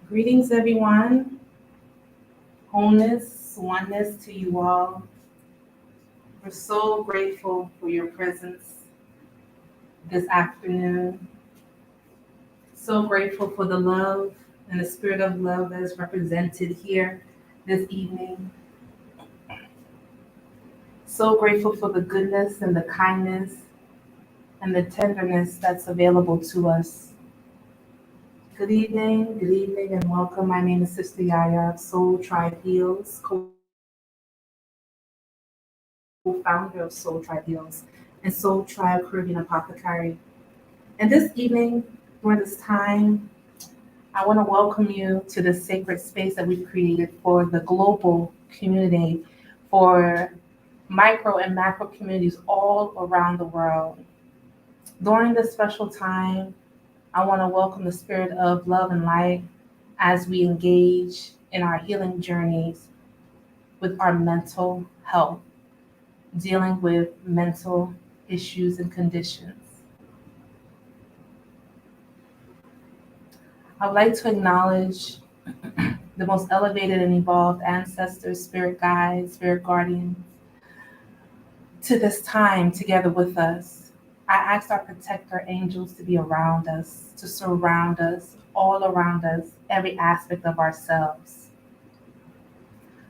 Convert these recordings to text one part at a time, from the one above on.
Greetings, everyone. Wholeness, oneness to you all. We're so grateful for your presence this afternoon. So grateful for the love and the spirit of love that is represented here this evening. So grateful for the goodness and the kindness and the tenderness that's available to us. Good evening, and welcome. My name is Sister Yaya of Soul Tribe Heals, co-founder of Soul Tribe Heals, and Soul Tribe Caribbean Apothecary. And this evening, during this time, I want to welcome you to the sacred space that we've created for the global community, for micro and macro communities all around the world. During this special time, I want to welcome the spirit of love and light as we engage in our healing journeys with our mental health, dealing with mental issues and conditions. I would like to acknowledge the most elevated and evolved ancestors, spirit guides, spirit guardians to this time together with us. I ask our protector angels to be around us, to surround us, all around us, every aspect of ourselves.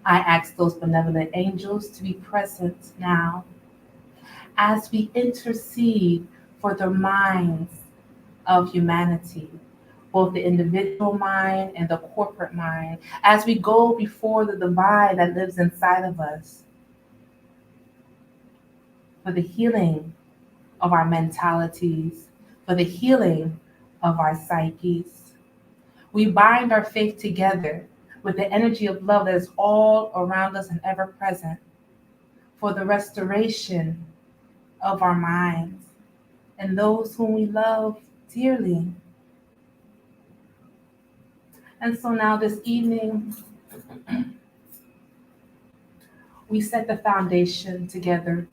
I ask those benevolent angels to be present now as we intercede for the minds of humanity, both the individual mind and the corporate mind, as we go before the divine that lives inside of us for the healing of our mentalities, for the healing of our psyches. We bind our faith together with the energy of love that is all around us and ever present for the restoration of our minds and those whom we love dearly. And so now this evening, we set the foundation together.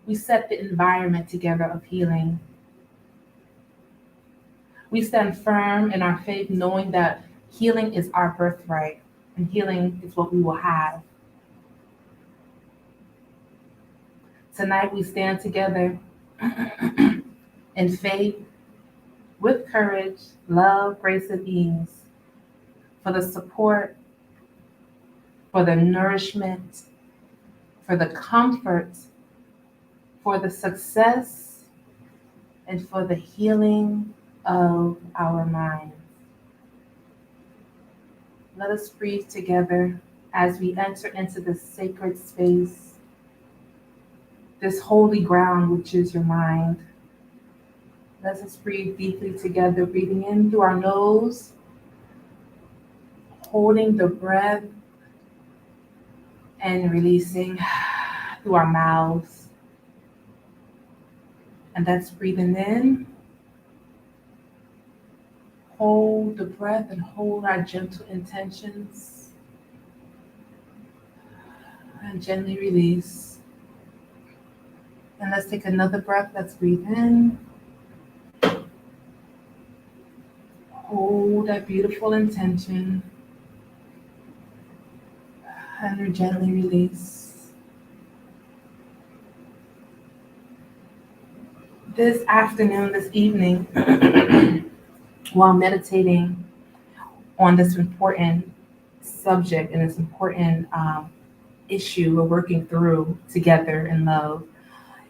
We set the environment together of healing. We stand firm in our faith, knowing that healing is our birthright and healing is what we will have. Tonight, we stand together in faith, with courage, love, grace, and ease for the support, for the nourishment, for the comfort, for the success, and for the healing of our minds. Let us breathe together as we enter into this sacred space, this holy ground which is your mind. Let us breathe deeply together, breathing in through our nose, holding the breath, and releasing through our mouths. And that's breathing in. Hold the breath and hold our gentle intentions. And gently release. And let's take another breath. Let's breathe in. Hold that beautiful intention. And gently release. This afternoon, this evening, while meditating on this important subject and this important issue we're working through together in love,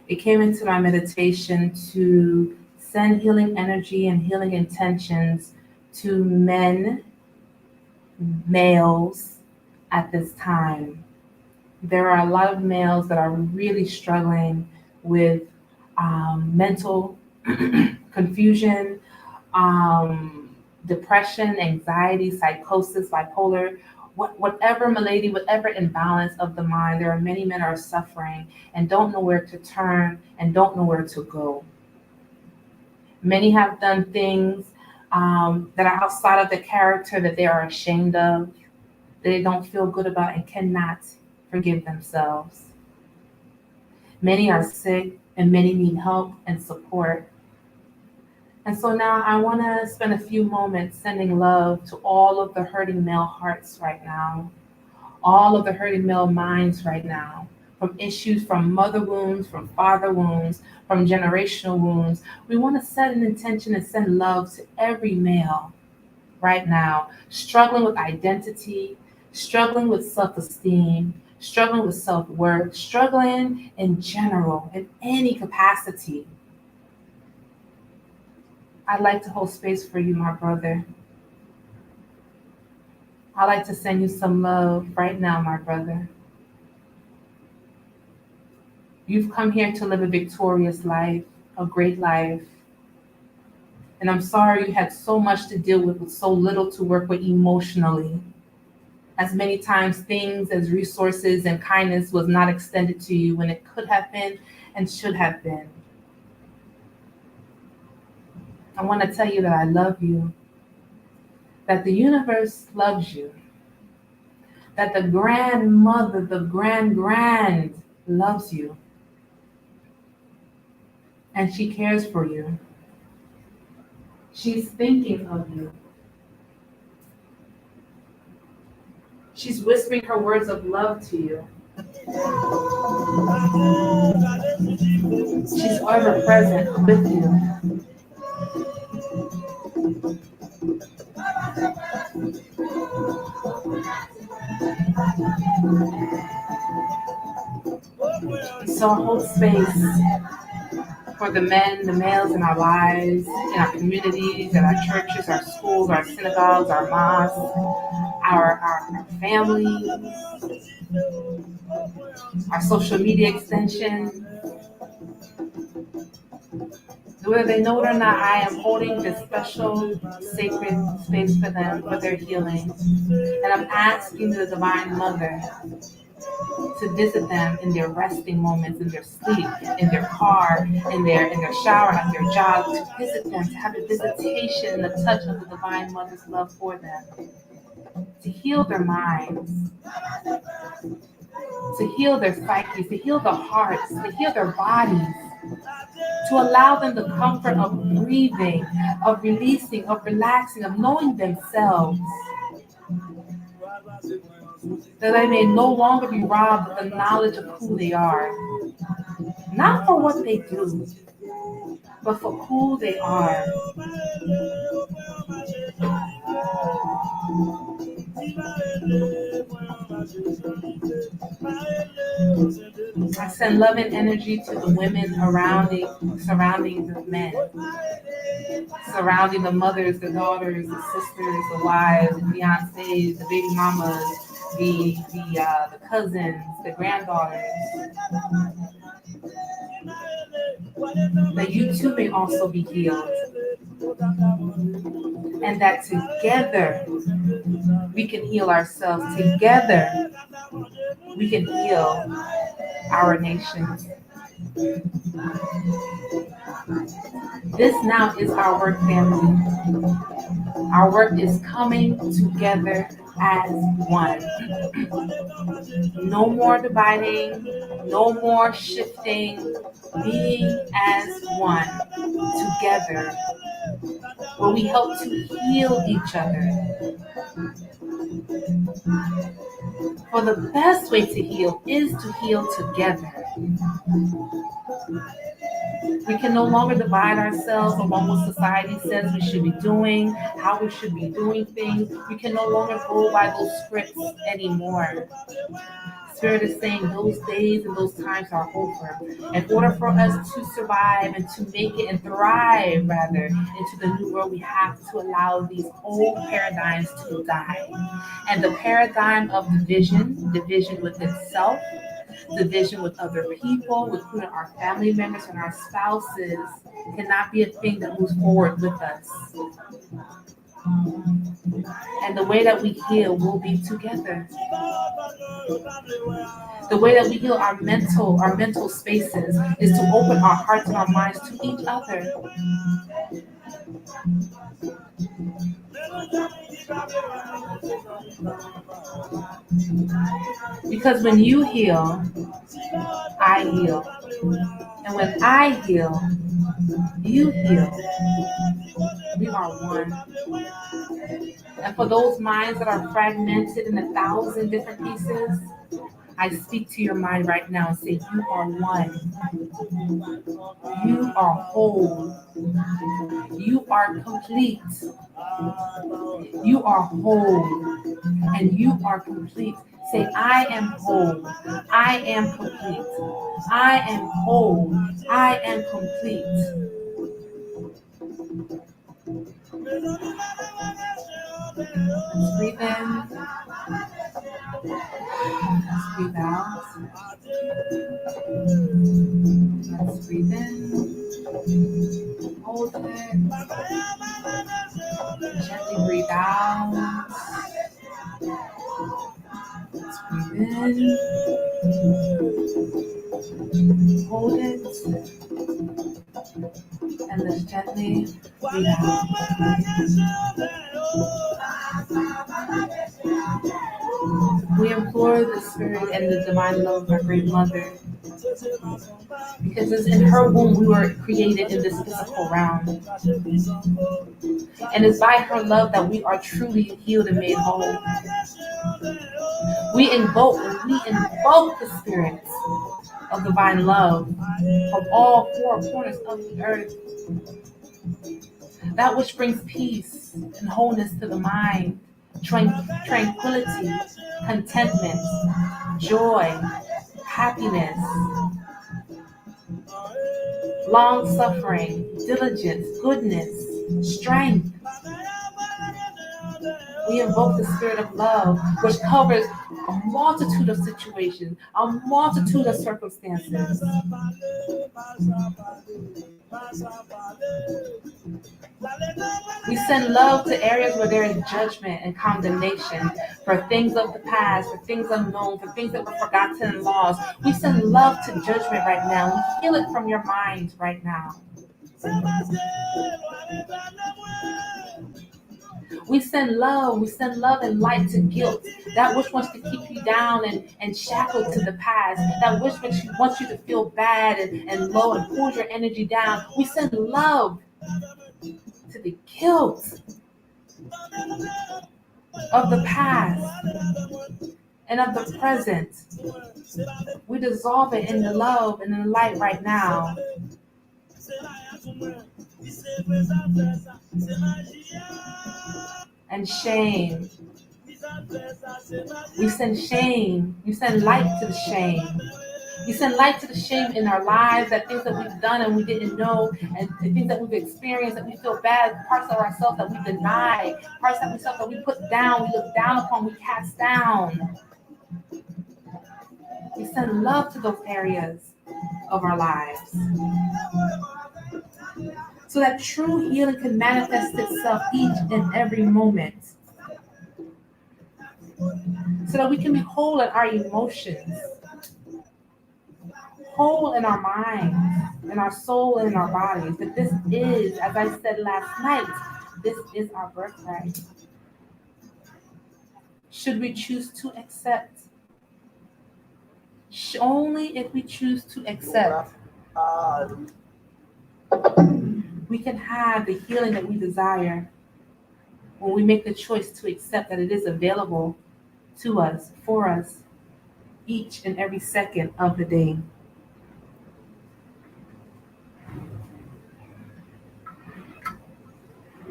it came into my meditation to send healing energy and healing intentions to men, males at this time. There are a lot of males that are really struggling with mental confusion, depression, anxiety, psychosis, bipolar, whatever malady, whatever imbalance of the mind. There are many men are suffering and don't know where to turn and don't know where to go. Many have done things that are outside of the character that they are ashamed of, that they don't feel good about and cannot forgive themselves. Many are sick and many need help and support. And so now I want to spend a few moments sending love to all of the hurting male hearts right now, all of the hurting male minds right now, from issues from mother wounds, from father wounds, from generational wounds. We want to set an intention and send love to every male right now, struggling with identity, struggling with self esteem, struggling with self worth, struggling in general, in any capacity. I'd like to hold space for you, my brother. I'd like to send you some love right now, my brother. You've come here to live a victorious life, a great life. And I'm sorry you had so much to deal with so little to work with emotionally. As many times things as resources and kindness was not extended to you when it could have been and should have been. I want to tell you that I love you, that the universe loves you, that the grandmother, the grand loves you, and she cares for you. She's thinking of you. She's whispering her words of love to you. She's ever present with you. So hold space for the men, the males in our lives, in our communities, in our churches, our schools, our synagogues, our mosques, our families, our social media extensions. Whether they know it or not, I am holding this special sacred space for them, for their healing. And I'm asking the Divine Mother to visit them in their resting moments, in their sleep, in their car, in their shower, at their job, to visit them, to have a visitation and the touch of the Divine Mother's love for them, to heal their minds, to heal their psyches, to heal their hearts, to heal their bodies, to allow them the comfort of breathing, of releasing, of relaxing, of knowing themselves, that they may no longer be robbed of the knowledge of who they are, not for what they do, but for who they are. I send love and energy to the women surrounding the men, surrounding the mothers, the daughters, the sisters, the wives, the fiancés, the baby mamas, the cousins, the granddaughters, that you too may also be healed, and that together we can heal ourselves. Together we can heal our nations. This now is our work, family. Our work is coming together as one. No more dividing, no more shifting, being as one together, where we help to heal each other. For the best way to heal is to heal together. We can no longer divide ourselves along what society says we should be doing, how we should be doing things. We can no longer go by those scripts anymore. Spirit is saying those days and those times are over. In order for us to survive and to make it and thrive, rather, into the new world, we have to allow these old paradigms to die. And the paradigm of division within self, division with other people, including our family members and our spouses, cannot be a thing that moves forward with us. And the way that we heal will be together. The way that we heal our mental spaces is to open our hearts and our minds to each other. Because when you heal, I heal. And when I heal, You heal. We are one. And for those minds that are fragmented in 1,000 different pieces, I speak to your mind right now and say, you are one. You are whole. You are complete. You are whole. And you are complete. Say, I am whole. I am complete. I am whole. I am complete. Let's breathe in. Let's breathe out. Let's breathe in. Hold it. Gently breathe out. Let's breathe in. Hold it. And let's gently breathe out. We implore the spirit and the divine love of our great mother, because it's in her womb we were created in this physical realm. And it's by her love that we are truly healed and made whole. We invoke the spirits of divine love from all four corners of the earth. That which brings peace and wholeness to the mind, tranquility, contentment, joy, happiness, long suffering, diligence, goodness, strength. We invoke the spirit of love, which covers a multitude of situations, a multitude of circumstances. We send love to areas where there is judgment and condemnation for things of the past, for things unknown, for things that were forgotten and lost. We send love to judgment right now. We heal it from your mind right now. We send love and light to guilt, that which wants to keep you down and shackled to the past, that which wants you to feel bad and low and pulls your energy down. We send love to the guilt of the past and of the present. We dissolve it in the love and in the light right now. And shame. We send shame. We send light to the shame. We send light to the shame in our lives, that things that we've done and we didn't know, and the things that we've experienced that we feel bad, parts of ourselves that we deny, parts of ourselves that we put down, we look down upon, we cast down. We send love to those areas of our lives, so that true healing can manifest itself each and every moment. So that we can be whole in our emotions, whole in our minds, in our soul, and in our bodies. That this is, as I said last night, this is our birthright. Should we choose to accept? Only if we choose to accept, we can have the healing that we desire when we make the choice to accept that it is available to us, for us, each and every second of the day.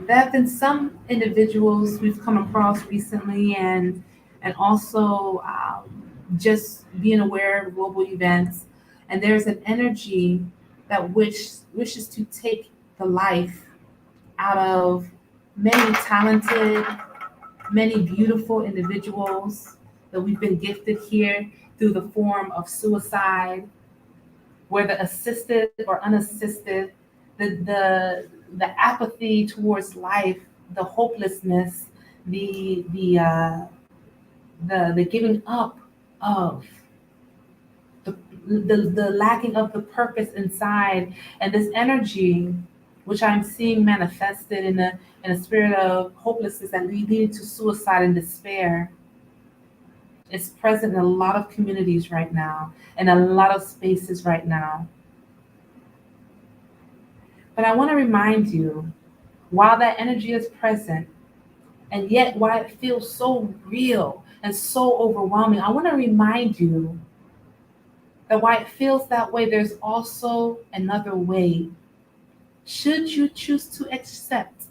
There have been some individuals we've come across recently, and also just being aware of global events, and there's an energy that wishes to take the life out of many talented, many beautiful individuals that we've been gifted here through the form of suicide, whether assisted or unassisted, the apathy towards life, the hopelessness, the giving up of the lacking of the purpose inside, and this energy, which I'm seeing manifested in a spirit of hopelessness that leading to suicide and despair, is present in a lot of communities right now, and a lot of spaces right now. But I want to remind you, while that energy is present, and yet why it feels so real and so overwhelming, I want to remind you that why it feels that way, there's also another way. Should you choose to accept,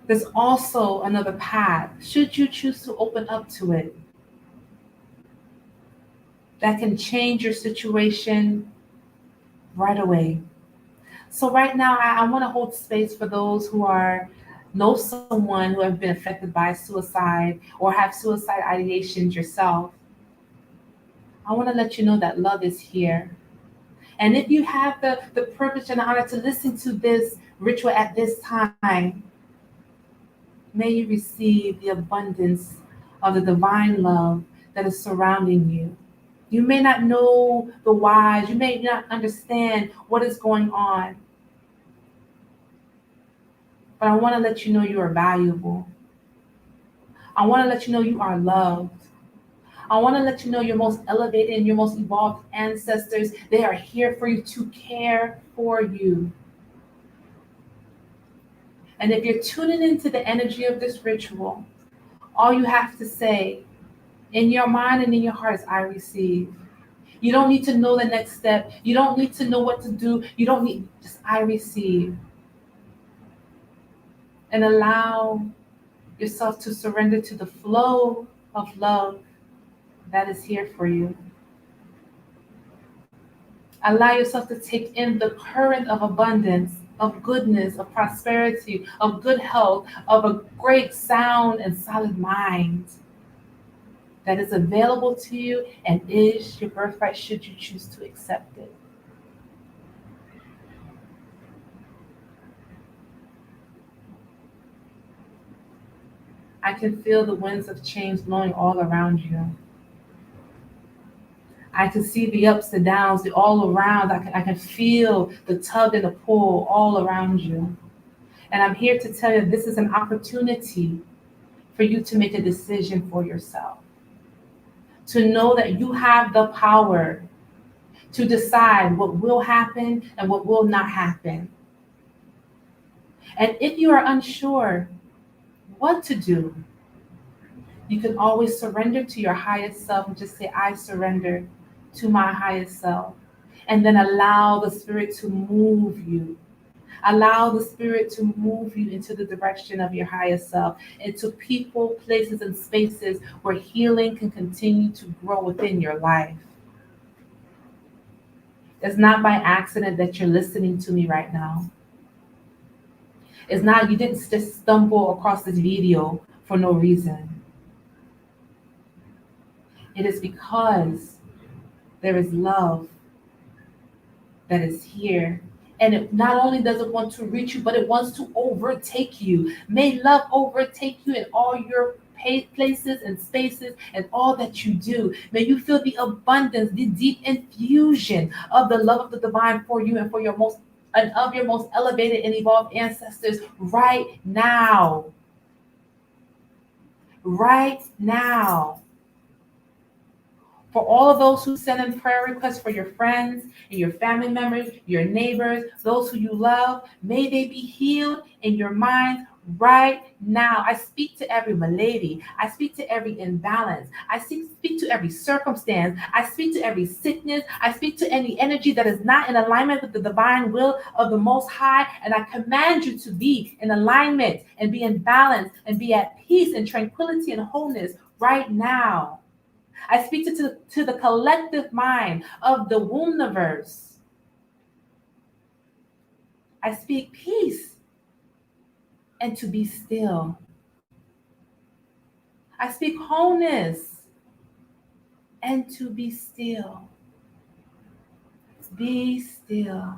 there's also another path. Should you choose to open up to it, that can change your situation right away. So right now, I want to hold space for those who know someone who have been affected by suicide or have suicide ideations yourself. I want to let you know that love is here. And if you have the privilege and the honor to listen to this ritual at this time, may you receive the abundance of the divine love that is surrounding you. You may not know the whys, you may not understand what is going on, but I want to let you know you are valuable. I want to let you know you are loved. I want to let you know your most elevated and your most evolved ancestors, they are here for you, to care for you. And if you're tuning into the energy of this ritual, all you have to say in your mind and in your heart is, I receive. You don't need to know the next step. You don't need to know what to do. You don't need, just I receive. And allow yourself to surrender to the flow of love that is here for you. Allow yourself to take in the current of abundance, of goodness, of prosperity, of good health, of a great sound and solid mind that is available to you and is your birthright should you choose to accept it. I can feel the winds of change blowing all around you. I can see the ups and downs, the all around. I can feel the tug and the pull all around you. And I'm here to tell you this is an opportunity for you to make a decision for yourself. To know that you have the power to decide what will happen and what will not happen. And if you are unsure what to do, you can always surrender to your highest self and just say, I surrender to my highest self. And then allow the spirit to move you. Allow the spirit to move you into the direction of your highest self, into people, places, and spaces where healing can continue to grow within your life. It's not by accident that you're listening to me right now. It's not, you didn't just stumble across this video for no reason. It is because there is love that is here. And it not only does it want to reach you, but it wants to overtake you. May love overtake you in all your places and spaces and all that you do. May you feel the abundance, the deep infusion of the love of the divine for you and for your most and of your most elevated and evolved ancestors right now. Right now. For all of those who send in prayer requests for your friends and your family members, your neighbors, those who you love, may they be healed in your minds right now. I speak to every malady. I speak to every imbalance. I speak to every circumstance. I speak to every sickness. I speak to any energy that is not in alignment with the divine will of the Most High. And I command you to be in alignment and be in balance and be at peace and tranquility and wholeness right now. I speak to the collective mind of the Wombniverse. I speak peace and to be still. I speak wholeness and to be still. Be still.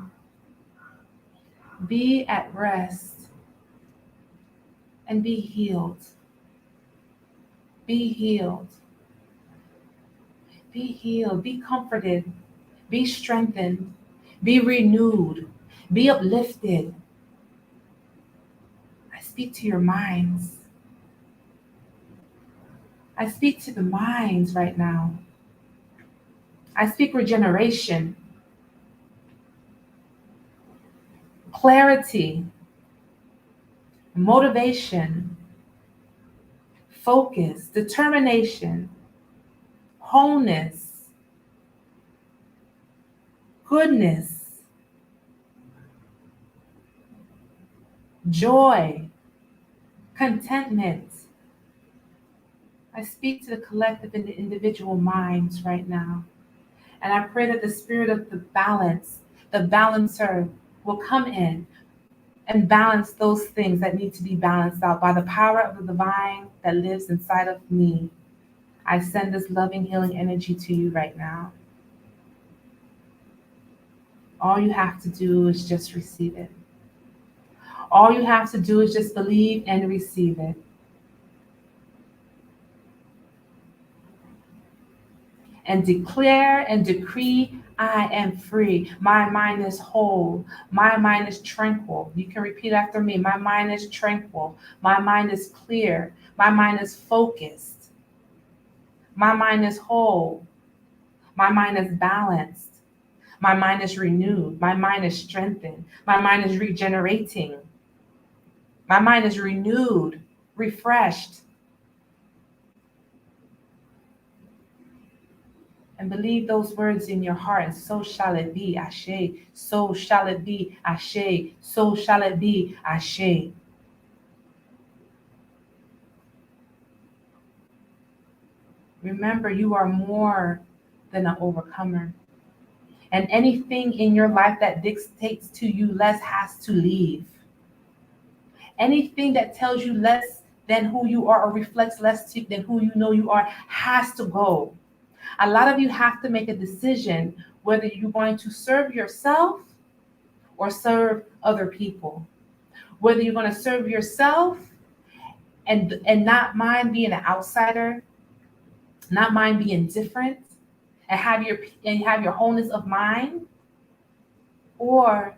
Be at rest and be healed. Be healed. Be healed. Be comforted. Be strengthened. Be renewed. Be uplifted. I speak to your minds. I speak to the minds right now. I speak regeneration. clarity, motivation, focus, determination, wholeness, goodness, joy, contentment. I speak to the collective and the individual minds right now. And I pray that the spirit of the balance, the balancer, will come in and balance those things that need to be balanced out by the power of the divine that lives inside of me. I send this loving, healing energy to you right now. All you have to do is just receive it. All you have to do is just believe and receive it. And declare and decree, I am free. My mind is whole. My mind is tranquil. You can repeat after me. My mind is tranquil. My mind is clear. My mind is focused. My mind is whole. My mind is balanced. My mind is renewed. My mind is strengthened. My mind is regenerating. My mind is renewed, refreshed. And believe those words in your heart, and so shall it be, Ashe. So shall it be, Ashe. So shall it be, Ashe. Remember, you are more than an overcomer. And anything in your life that dictates to you less has to leave. Anything that tells you less than who you are or reflects less than who you know you are has to go. A lot of you have to make a decision whether you're going to serve yourself or serve other people. Whether you're going to serve yourself and not mind being an outsider, not mind being different, and have your wholeness of mind, or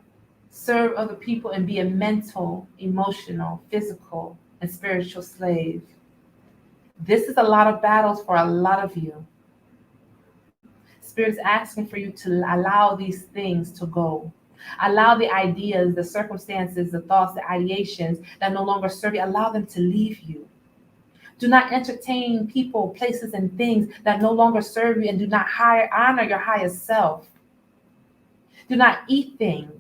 serve other people and be a mental, emotional, physical, and spiritual slave. This is a lot of battles for a lot of you. Spirit is asking for you to allow these things to go. Allow the ideas, the circumstances, the thoughts, the ideations that no longer serve you, allow them to leave you. Do not entertain people, places, and things that no longer serve you, and do not honor your highest self. Do not eat things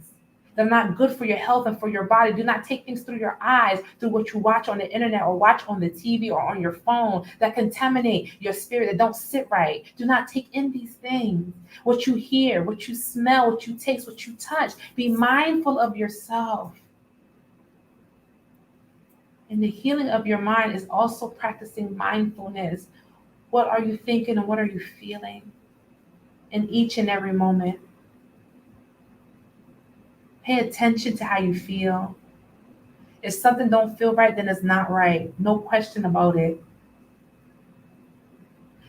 that are not good for your health and for your body. Do not take things through your eyes, through what you watch on the internet or watch on the TV or on your phone that contaminate your spirit, that don't sit right. Do not take in these things. What you hear, what you smell, what you taste, what you touch. Be mindful of yourself. And the healing of your mind is also practicing mindfulness. What are you thinking and what are you feeling in each and every moment? Pay attention to how you feel. If something don't feel right, then it's not right. No question about it.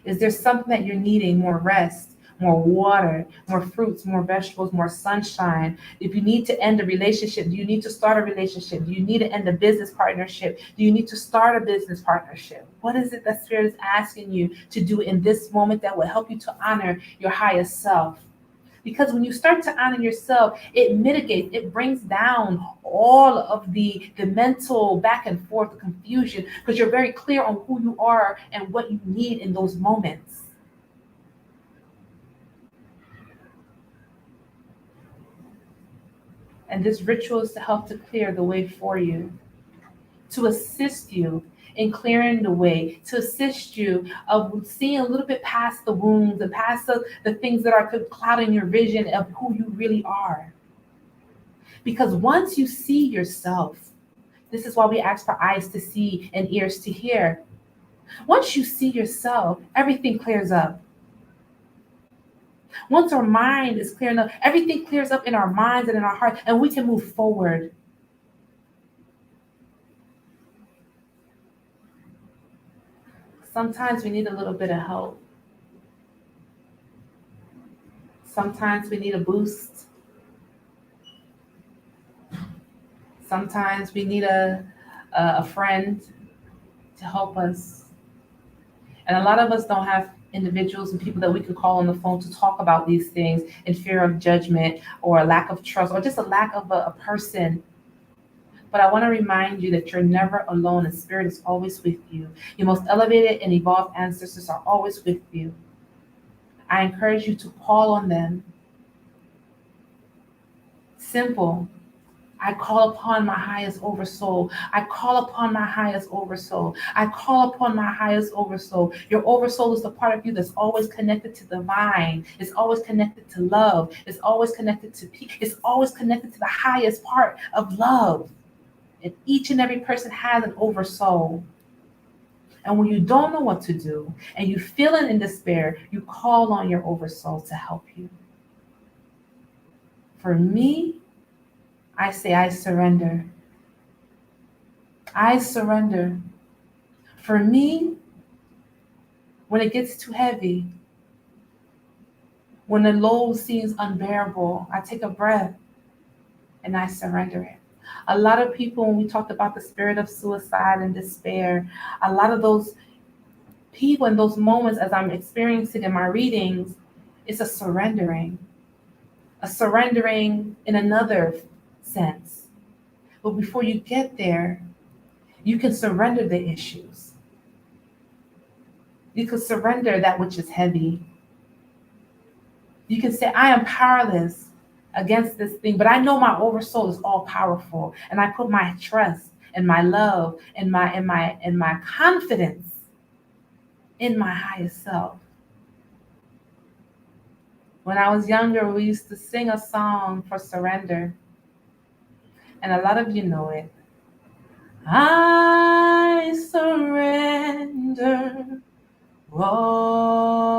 Is there something that you're needing? More rest, more water, more fruits, more vegetables, more sunshine? If you need to end a relationship, do you need to start a relationship? Do you need to end a business partnership? Do you need to start a business partnership? What is it that Spirit is asking you to do in this moment that will help you to honor your highest self? Because when you start to honor yourself, it mitigates, it brings down all of the mental back and forth, the confusion, because you're very clear on who you are and what you need in those moments. And this ritual is to help to clear the way for you, to assist you in clearing the way, to assist you of seeing a little bit past the wounds and past the things that are clouding your vision of who you really are. Because once you see yourself, this is why we ask for eyes to see and ears to hear. Once you see yourself, everything clears up. Once our mind is clear enough, everything clears up in our minds and in our hearts, and we can move forward. Sometimes we need a little bit of help. Sometimes we need a boost. Sometimes we need a friend to help us. And a lot of us don't have individuals and people that we could call on the phone to talk about these things in fear of judgment or a lack of trust or just a lack of a person. But I want to remind you that you're never alone and spirit is always with you. Your most elevated and evolved ancestors are always with you. I encourage you to call on them. Simple. I call upon my highest oversoul. I call upon my highest oversoul. I call upon my highest oversoul. Your oversoul is the part of you that's always connected to the divine. It's always connected to love. It's always connected to peace. It's always connected to the highest part of love. And each and every person has an oversoul. And when you don't know what to do and you feel it in despair, you call on your oversoul to help you. For me, I say, I surrender. I surrender. For me, when it gets too heavy, when the load seems unbearable, I take a breath and I surrender it. A lot of people, when we talked about the spirit of suicide and despair, a lot of those people in those moments, as I'm experiencing in my readings, it's a surrendering in another sense. But before you get there, you can surrender the issues. You can surrender that which is heavy. You can say, I am powerless against this thing, but I know my oversoul is all powerful. And I put my trust and my love and my confidence in my highest self. When I was younger, we used to sing a song for surrender. And a lot of you know it. I surrender all.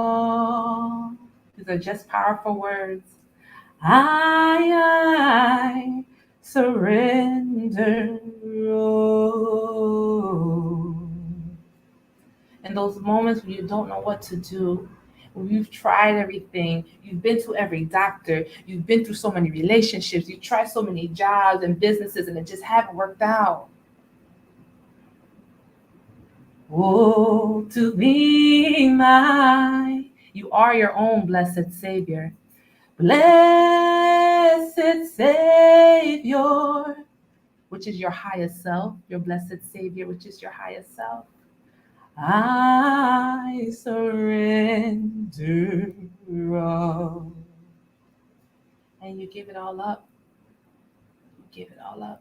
These are just powerful words. I surrender all. In those moments when you don't know what to do, when you've tried everything, you've been to every doctor, you've been through so many relationships, you've tried so many jobs and businesses and it just haven't worked out. Oh, to be you are your own blessed Savior. Blessed Savior, which is your highest self, your blessed Savior, which is your highest self. I surrender all. And you give it all up. You give it all up.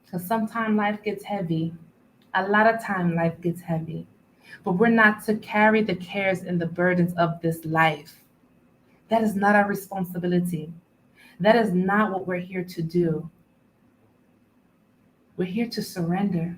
Because sometimes life gets heavy. A lot of time life gets heavy. But we're not to carry the cares and the burdens of this life. That is not our responsibility. That is not what we're here to do. We're here to surrender.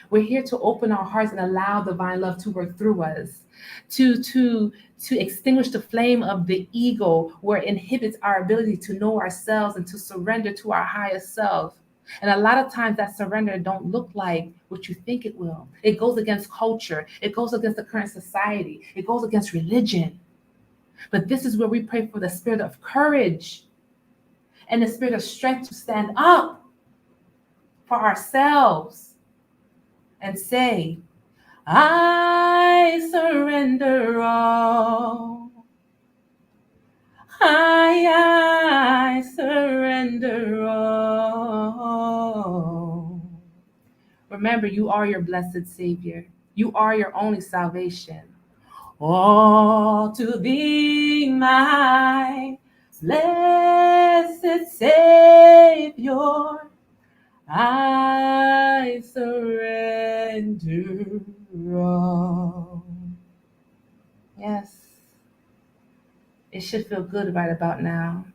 We're here to open our hearts and allow divine love to work through us, to extinguish the flame of the ego where it inhibits our ability to know ourselves and to surrender to our highest self. And a lot of times that surrender don't look like what you think it will. It goes against culture. It goes against the current society. It goes against religion. But this is where we pray for the spirit of courage and the spirit of strength to stand up for ourselves and say, I surrender all. I surrender all. Remember, you are your blessed Savior. You are your only salvation. All to thee, my blessed Savior, I surrender all. Yes, it should feel good right about now.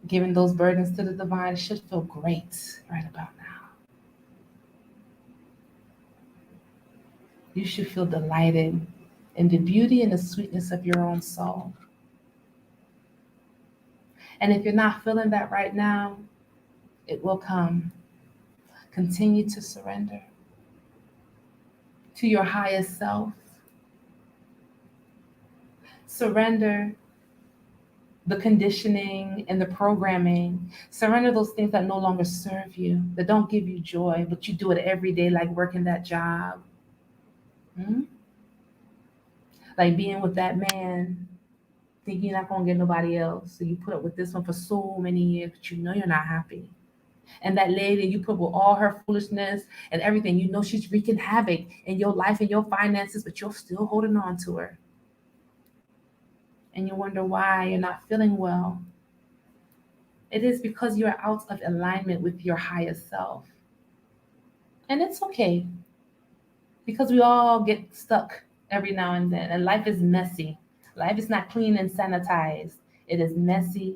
Giving those burdens to the divine, it should feel great right about now. You should feel delighted in the beauty and the sweetness of your own soul. And if you're not feeling that right now, it will come. Continue to surrender to your highest self. Surrender the conditioning and the programming. Surrender those things that no longer serve you, that don't give you joy, but you do it every day, like working that job. Hmm? Like being with that man, thinking you're not going to get nobody else. So you put up with this one for so many years, but you know you're not happy. And that lady you put with all her foolishness and everything, you know she's wreaking havoc in your life and your finances, but you're still holding on to her. And you wonder why you're not feeling well. It is because you're out of alignment with your higher self. And it's okay because we all get stuck every now and then. And life is messy. Life is not clean and sanitized. It is messy,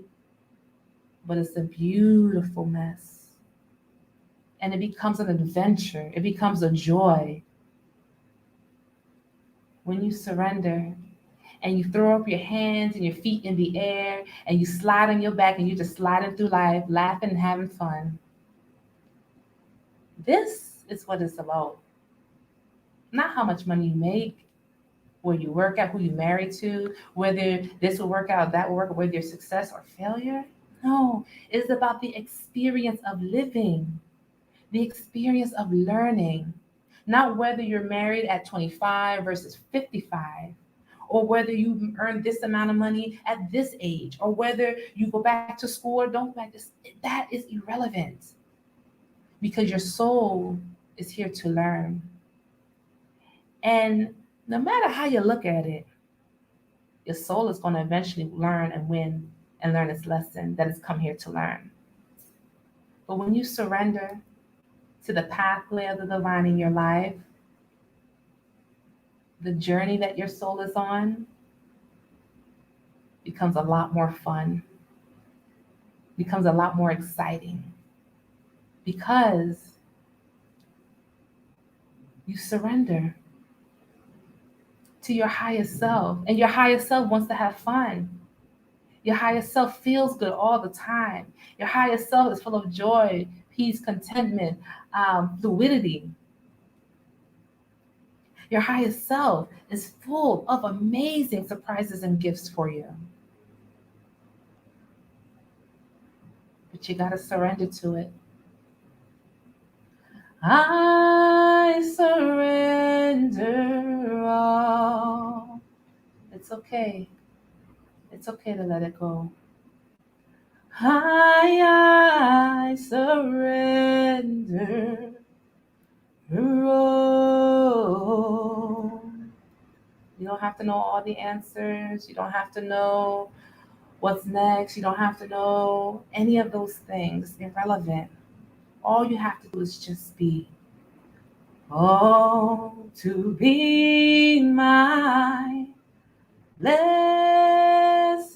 but it's a beautiful mess. And it becomes an adventure, it becomes a joy when you surrender and you throw up your hands and your feet in the air and you slide on your back and you're just sliding through life, laughing and having fun. This is what it's about. Not how much money you make, where you work at, who you marry to, whether this will work out, that will work, whether you're success or failure. No, it's about the experience of living, the experience of learning, not whether you're married at 25 versus 55, or whether you earn this amount of money at this age, or whether you go back to school or don't go back to that is irrelevant because your soul is here to learn. And no matter how you look at it, your soul is going to eventually learn and win and learn its lesson that it's come here to learn. But when you surrender to the pathway of the divine in your life, the journey that your soul is on becomes a lot more fun, becomes a lot more exciting because you surrender to your highest self. And your highest self wants to have fun. Your highest self feels good all the time. Your highest self is full of joy, peace, contentment, fluidity. Your highest self is full of amazing surprises and gifts for you. But you got to surrender to it. I surrender all. It's okay. It's okay to let it go. I surrender all. You don't have to know all the answers. You don't have to know what's next. You don't have to know any of those things. Irrelevant. All you have to do is just be. Oh, to be my blessed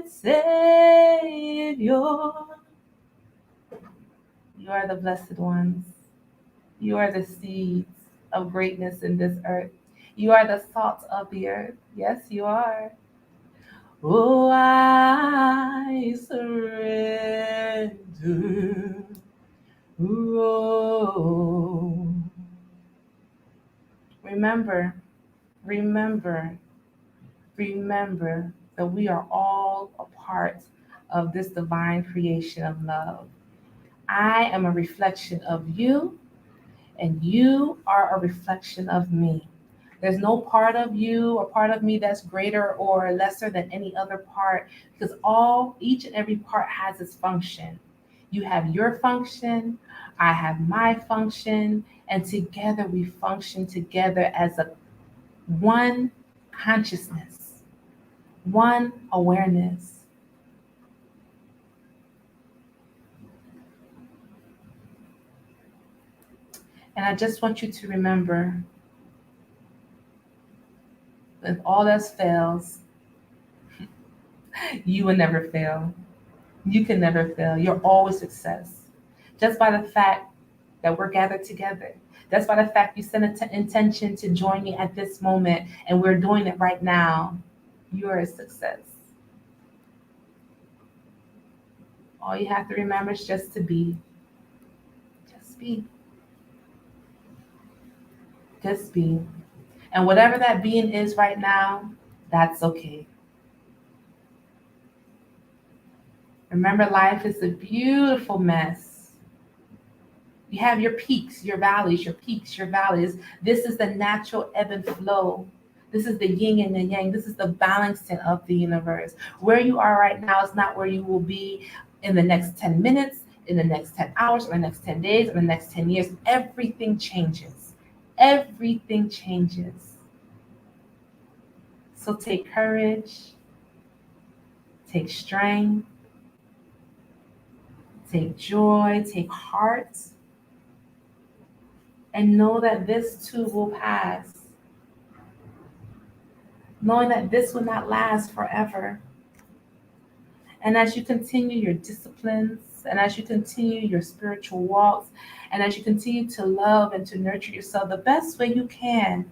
Savior. You are the blessed ones. You are the seeds of greatness in this earth. You are the salt of the earth. Yes, you are. Oh, I surrender. Oh. Remember, remember, remember that we are all a part of this divine creation of love. I am a reflection of you, and you are a reflection of me. There's no part of you or part of me that's greater or lesser than any other part because each and every part has its function. You have your function, I have my function, and together we function together as a one consciousness, one awareness. And I just want you to remember if all else fails, you will never fail. You can never fail. You're always success. Just by the fact that we're gathered together. Just by the fact you sent an intention to join me at this moment and we're doing it right now, you are a success. All you have to remember is just to be. Just be. Just be. And whatever that being is right now, that's okay. Remember, life is a beautiful mess. You have your peaks, your valleys, your peaks, your valleys. This is the natural ebb and flow. This is the yin and the yang. This is the balancing of the universe. Where you are right now is not where you will be in the next 10 minutes, in the next 10 hours, or the next 10 days, or the next 10 years. Everything changes. Everything changes. So take courage, take strength, take joy, take heart, and know that this too will pass. Knowing that this will not last forever. And as you continue your disciplines, and as you continue your spiritual walks, and as you continue to love and to nurture yourself the best way you can,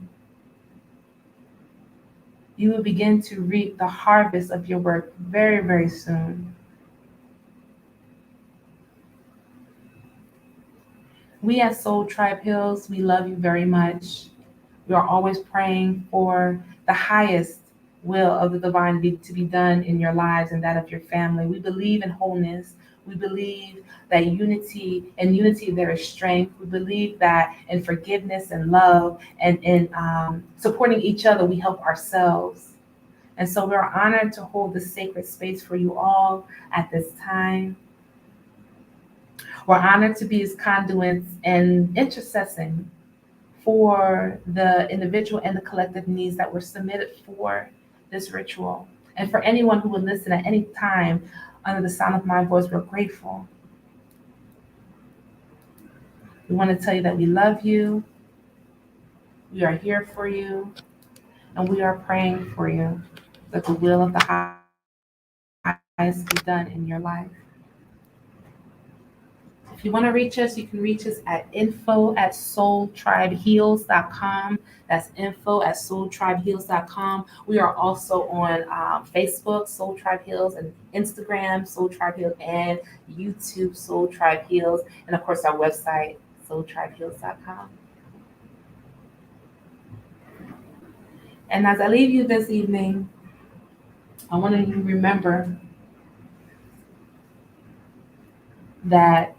you will begin to reap the harvest of your work very, very soon. We at Soul Tribe Hills, we love you very much. We are always praying for the highest will of the divine to be done in your lives and that of your family. We believe in wholeness. We believe that unity there is strength. We believe that in forgiveness and love and in supporting each other, we help ourselves. And so we're honored to hold this sacred space for you all at this time. We're honored to be his conduits and intercessing for the individual and the collective needs that were submitted for this ritual. And for anyone who would listen at any time under the sound of my voice, we're grateful. We want to tell you that we love you, we are here for you, and we are praying for you that the will of the highest be done in your life. If you want to reach us, you can reach us at info@soultribeheals.com. That's info@soultribeheals.com. We are also on Facebook, Soul Tribe Heals, and Instagram, Soul Tribe Heals, and YouTube, Soul Tribe Heals, and of course our website, soultribeheals.com. And as I leave you this evening, I want you to remember that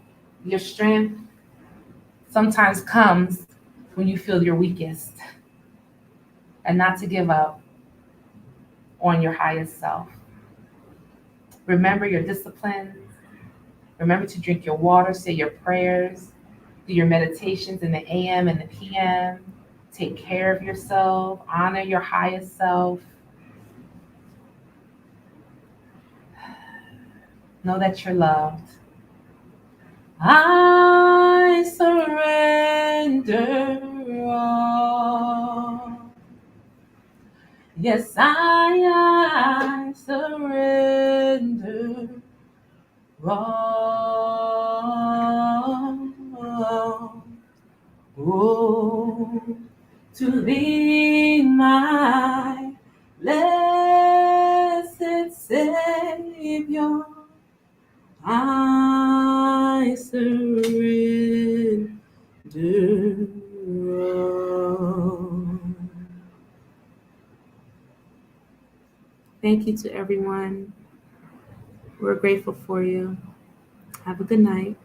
your strength sometimes comes when you feel your weakest, and not to give up on your highest self. Remember your disciplines. Remember to drink your water, say your prayers, do your meditations in the AM and the PM. Take care of yourself, honor your highest self. Know that you're loved. I surrender all. Yes, I surrender all. Oh, to thee, my blessed Savior, I surrender all. Thank you to everyone. We're grateful for you. Have a good night.